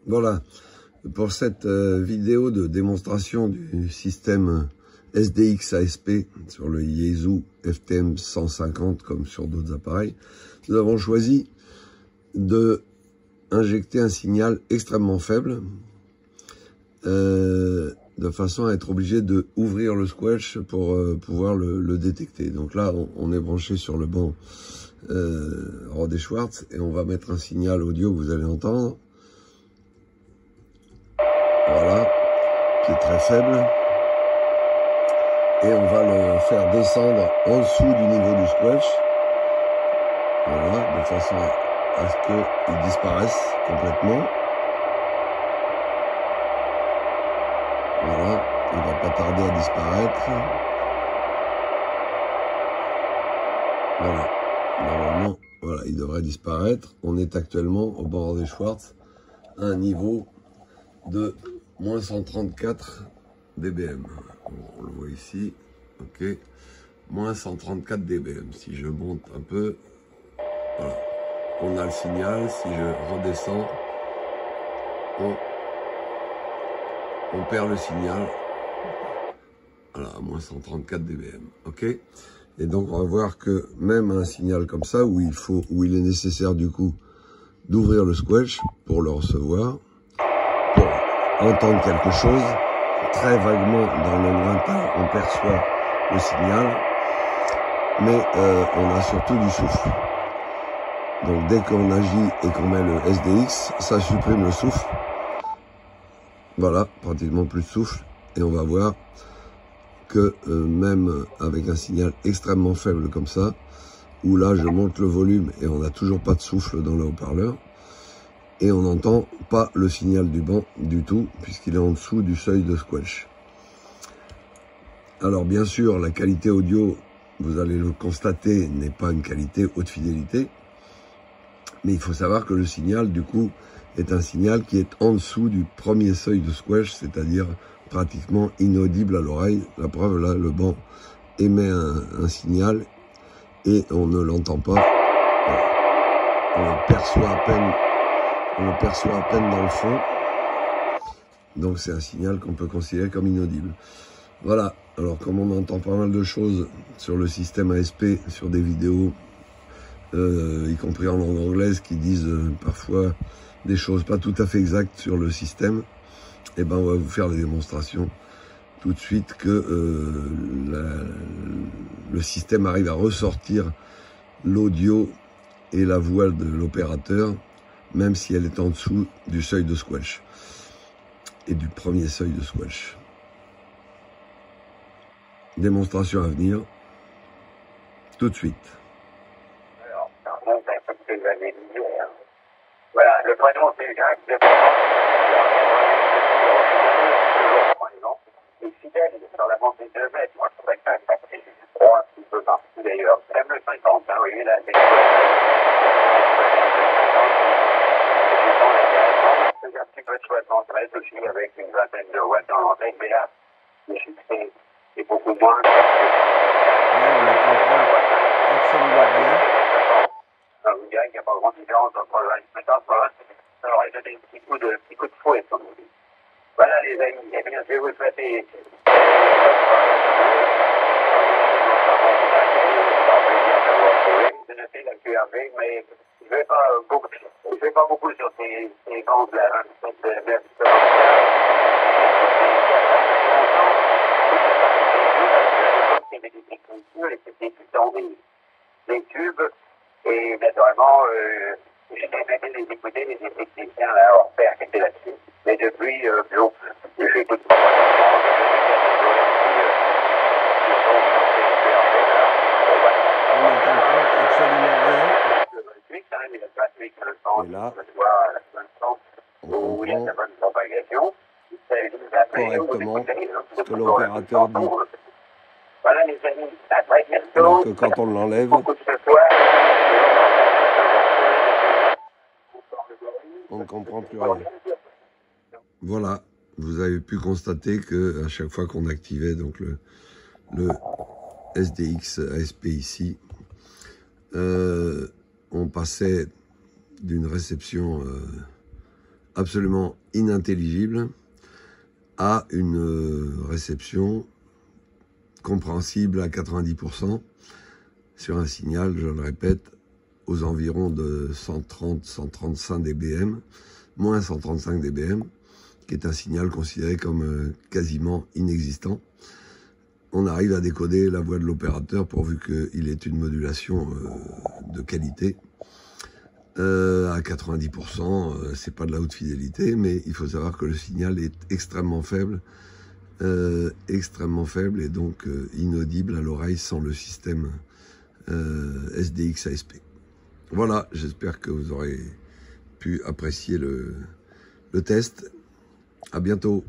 Voilà, pour cette vidéo de démonstration du système SDX ASP sur le Yaesu FTM 150 comme sur d'autres appareils, nous avons choisi de injecter un signal extrêmement faible de façon à être obligé de ouvrir le squelch pour pouvoir le détecter. Donc là, on est branché sur le banc Rode et Schwartz et on va mettre un signal audio que vous allez entendre. Voilà, qui est très faible. Et on va le faire descendre en dessous du niveau du squelch. Voilà, de façon à ce qu'il disparaisse complètement. Voilà, il va pas tarder à disparaître. Voilà, normalement, voilà, il devrait disparaître. On est actuellement au bord des Schwartz à un niveau de moins 134 dBm. On le voit ici, ok, moins 134 dBm. Si je monte un peu, voilà, on a le signal. Si je redescends, on perd le signal. Voilà, à moins 134 dBm, ok. Et donc on va voir que même un signal comme ça, où il est nécessaire du coup d'ouvrir le squelch pour le recevoir, pour entendre quelque chose, très vaguement dans le lointain, on perçoit le signal, mais on a surtout du souffle. Donc dès qu'on agit et qu'on met le SDX, ça supprime le souffle. Voilà, pratiquement plus de souffle, et on va voir que même avec un signal extrêmement faible comme ça, où là je monte le volume et on n'a toujours pas de souffle dans le haut-parleur, et on n'entend pas le signal du banc du tout, puisqu'il est en dessous du seuil de squelch. Alors bien sûr, la qualité audio, vous allez le constater, n'est pas une qualité haute fidélité, mais il faut savoir que le signal, du coup, est un signal qui est en dessous du premier seuil de squelch, c'est-à-dire pratiquement inaudible à l'oreille. La preuve, là, le banc émet un signal et on ne l'entend pas. On le perçoit à peine dans le fond. Donc c'est un signal qu'on peut considérer comme inaudible. Voilà, alors comme on entend pas mal de choses sur le système ASP, sur des vidéos, y compris en langue anglaise, qui disent parfois des choses pas tout à fait exactes sur le système, et ben on va vous faire la démonstration tout de suite que le système arrive à ressortir l'audio et la voix de l'opérateur, même si elle est en dessous du seuil de squelch et du premier seuil de squelch. Démonstration à venir tout de suite. Alors, ça remonte à quelques années d'hier. Voilà, le prénom c'est Jacques, le prénom, et fidèle sur la montée de 2 mètres. Moi, je trouvais que ça impactait un petit peu partout d'ailleurs. Même le 50, hein, oui, là, c'est un petit peu de 73 aussi, avec une vingtaine de watts dans l'antenne, mais là, le succès est beaucoup moins. Là, on ne comprend absolument rien. Vous direz qu'il n'y a pas grande différence entre le 24 et ça aurait donné un petit coup de fouet, comme on dit. Voilà les amis, eh bien je vais vous souhaiter de noter la QRV, mais je vais pas beaucoup sur ces bandes là, les tubes, et naturellement, j'ai aimé les écouter, les techniciens là, hors pair qui étaient là-dessus. Mais depuis, bon, je fais tout le temps. On ne comprend absolument rien. Et là, où il y a on la bonne propagation. correctement ce que l'opérateur dit. Voilà les amis, à très bientôt. Alors que quand on l'enlève, Beaucoup de ce soir. on ne comprend plus rien. Voilà, vous avez pu constater que à chaque fois qu'on activait donc le SDX ASP ici, on passait d'une réception absolument inintelligible à une réception compréhensible à 90% sur un signal, je le répète, aux environs de 130-135 dBm, moins 135 dBm, qui est un signal considéré comme quasiment inexistant. On arrive à décoder la voix de l'opérateur pourvu qu'il ait une modulation de qualité. À 90%, c'est pas de la haute fidélité, mais il faut savoir que le signal est extrêmement faible et donc inaudible à l'oreille sans le système SDX ASP. Voilà, j'espère que vous aurez pu apprécier le test. À bientôt.